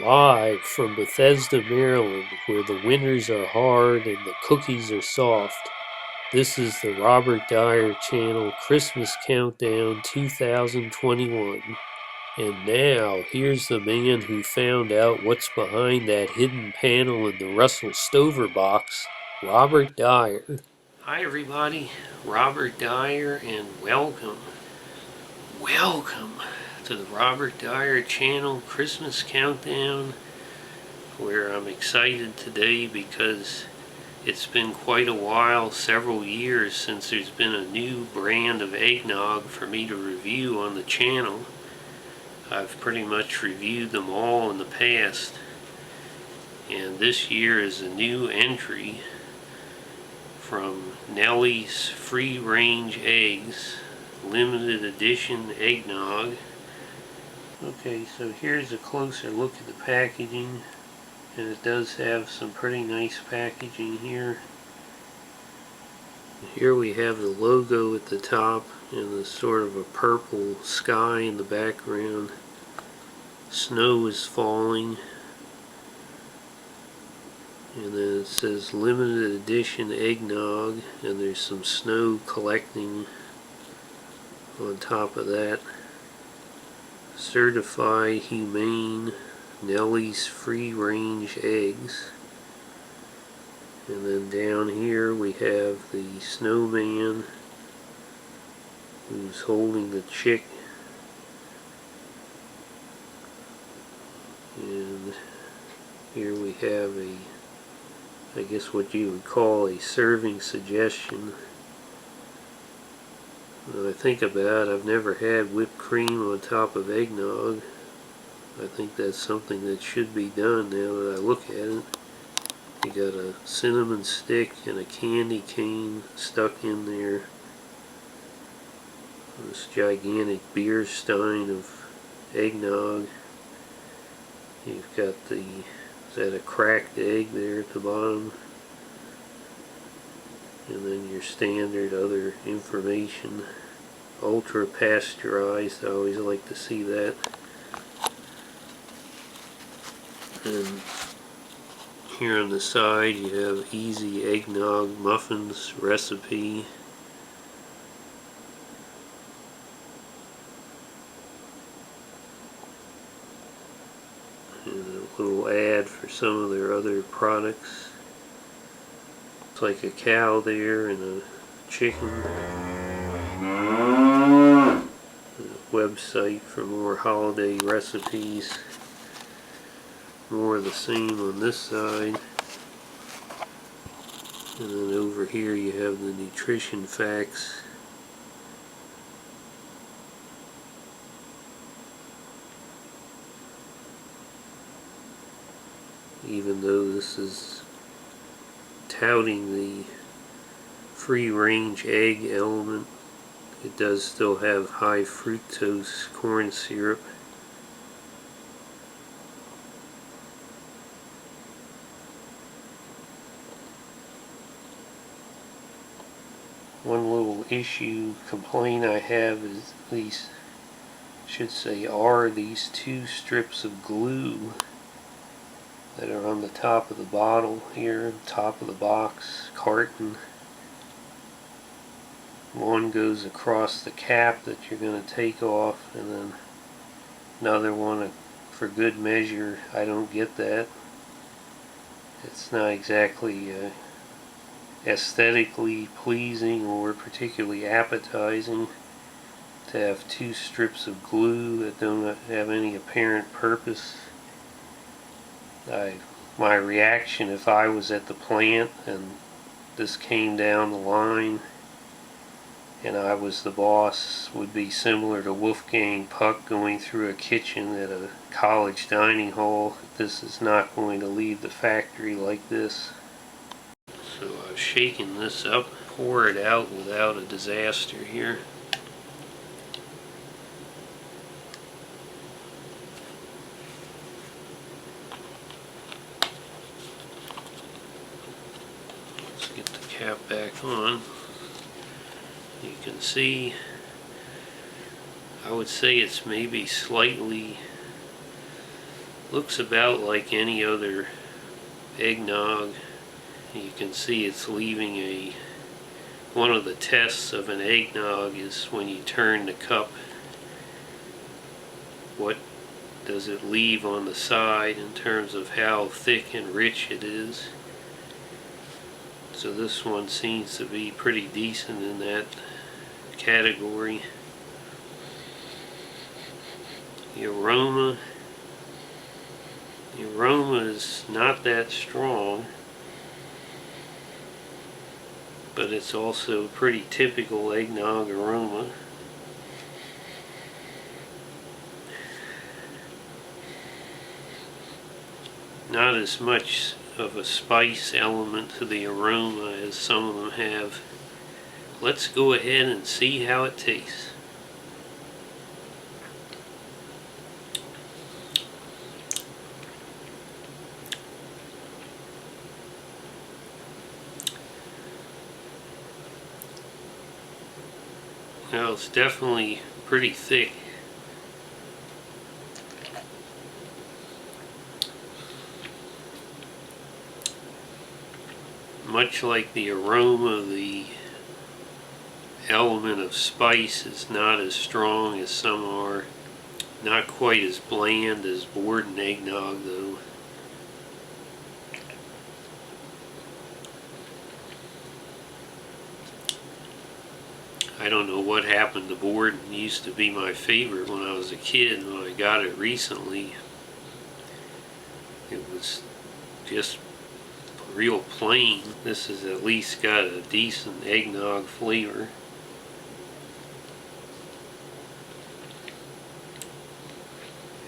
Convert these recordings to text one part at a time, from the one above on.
Live from Bethesda, Maryland, where the winters are hard and the cookies are soft. This is the Robert Dyer Channel Christmas Countdown 2021. And now, here's the man who found out what's behind that hidden panel in the Russell Stover box, Robert Dyer. Hi everybody, Robert Dyer, and welcome to the Robert Dyer Channel Christmas Countdown, where I'm excited today because it's been quite a while, several years, since there's been a new brand of eggnog for me to review on the channel. I've pretty much reviewed them all in the past, and this year is a new entry from Nellie's Free Range Eggs limited edition eggnog. Okay, so here's a closer look at the packaging, and it does have some pretty nice packaging here. Here we have the logo at the top and the sort of a purple sky in the background. Snow is falling, and then it says limited edition eggnog, and there's some snow collecting on top of that. Certified humane Nellie's Free Range Eggs. And then down here we have the snowman who's holding the chick. And here we have I guess what you would call a serving suggestion. When I think about it, I've never had whipped cream on top of eggnog. I think that's something that should be done now that I look at it. You got a cinnamon stick and a candy cane stuck in there. This gigantic beer stein of eggnog. You've got is that a cracked egg there at the bottom? And then your standard other information. Ultra pasteurized, I always like to see that. And here on the side you have easy eggnog muffins recipe. And a little ad for some of their other products. It's like a cow there and a chicken. A website for more holiday recipes. More of the same on this side. And then over here you have the nutrition facts. Even though this is touting the free range egg element, it does still have high fructose corn syrup. One little complaint I have is are these two strips of glue that are on the top of the bottle here, top of the box, carton. One goes across the cap that you're going to take off, and then another one for good measure. I don't get that. It's not exactly aesthetically pleasing or particularly appetizing to have two strips of glue that don't have any apparent purpose. My reaction if I was at the plant and this came down the line and I was the boss would be similar to Wolfgang Puck going through a kitchen at a college dining hall. This is not going to leave the factory like this. So I've shaken this up, pour it out without a disaster here. Let's get the cap back on. You can see, I would say it's maybe slightly Looks about like any other eggnog. You can see it's leaving one of the tests of an eggnog is when you turn the cup, what does it leave on the side in terms of how thick and rich it is. So this one seems to be pretty decent in that category. The aroma is not that strong, but it's also pretty typical eggnog aroma. Not as much of a spice element to the aroma as some of them have. Let's go ahead and see how it tastes. Well, it's definitely pretty thick. Much like the aroma, the element of spice is not as strong as some are. Not quite as bland as Borden eggnog, though. I don't know what happened to Borden. It used to be my favorite when I was a kid. When I got it recently, it was just real plain. This has at least got a decent eggnog flavor.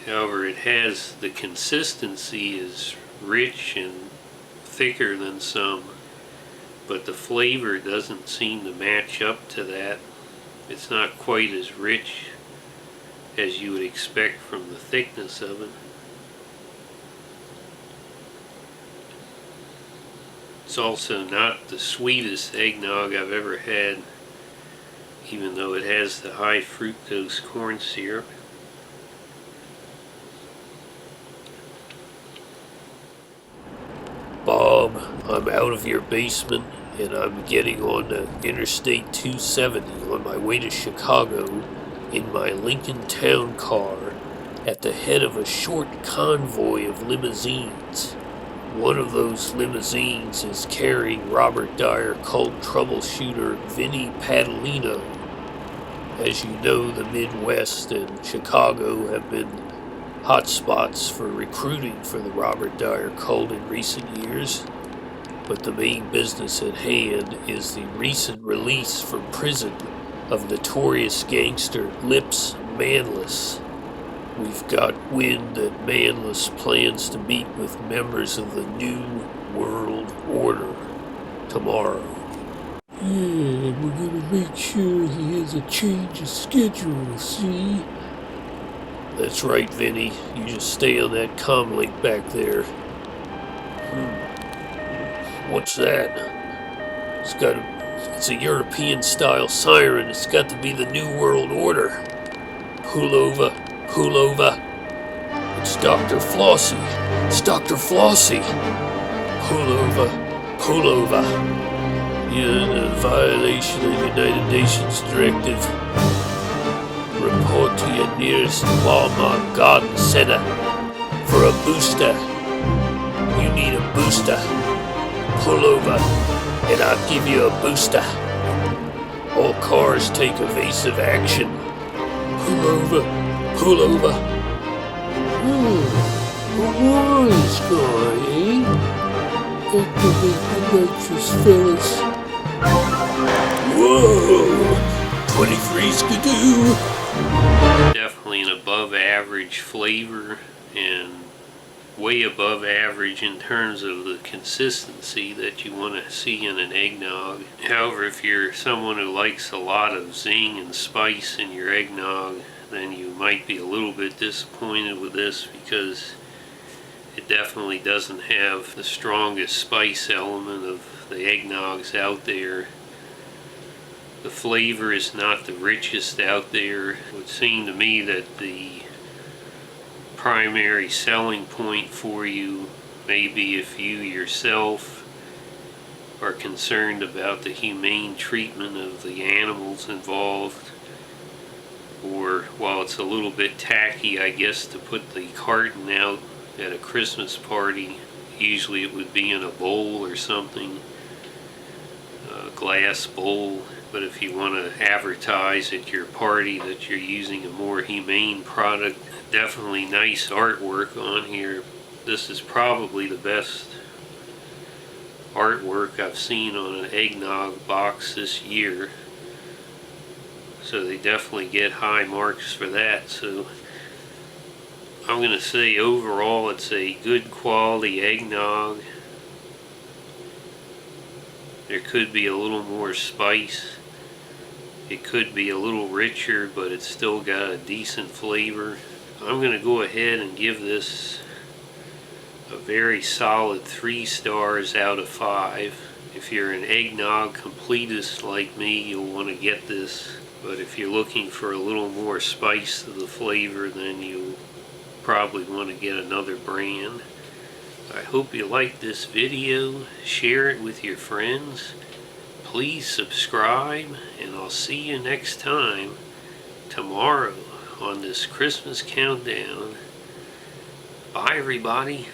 However, it has, the consistency is rich and thicker than some, but the flavor doesn't seem to match up to that. It's not quite as rich as you would expect from the thickness of it. It's also not the sweetest eggnog I've ever had, even though it has the high fructose corn syrup. Bob, I'm out of your basement and I'm getting on the Interstate 270 on my way to Chicago in my Lincoln Town car at the head of a short convoy of limousines. One of those limousines is carrying Robert Dyer cult troubleshooter Vinnie Padalino. As you know, the Midwest and Chicago have been hotspots for recruiting for the Robert Dyer cult in recent years, but the main business at hand is the recent release from prison of notorious gangster Lips Manless. We've got wind that Manless plans to meet with members of the New World Order tomorrow. Yeah, we're gonna make sure he has a change of schedule, see? That's right, Vinny. You just stay on that comlink back there. What's that? It's a European-style siren. It's got to be the New World Order. Pull over. Pull over. It's Dr. Flossie. It's Dr. Flossie. Pull over. Pull over. You're in a violation of United Nations Directive. Report to your nearest Walmart Garden Center for a booster. You need a booster. Pull over, and I'll give you a booster. All cars take evasive action. Pull over. Pull over. A wise guy, eh? Activate the nitrous, fellas. Whoa! 23 skidoo! Definitely an above average flavor and way above average in terms of the consistency that you want to see in an eggnog. However, if you're someone who likes a lot of zing and spice in your eggnog, then you might be a little bit disappointed with this because it definitely doesn't have the strongest spice element of the eggnogs out there. The flavor is not the richest out there. It would seem to me that the primary selling point for you. Maybe if you yourself are concerned about the humane treatment of the animals involved, or while it's a little bit tacky, I guess, to put the carton out at a Christmas party, usually it would be in a bowl or something, a glass bowl. But if you want to advertise at your party that you're using a more humane product, definitely nice artwork on here. This is probably the best artwork I've seen on an eggnog box this year. So they definitely get high marks for that. So I'm going to say overall it's a good quality eggnog. There could be a little more spice. It could be a little richer, but it's still got a decent flavor. I'm going to go ahead and give this a very solid 3 stars out of 5. If you're an eggnog completist like me, you'll want to get this. But if you're looking for a little more spice to the flavor, then you'll probably want to get another brand. I hope you liked this video. Share it with your friends. Please subscribe, and I'll see you next time, tomorrow, on this Christmas countdown. Bye, everybody.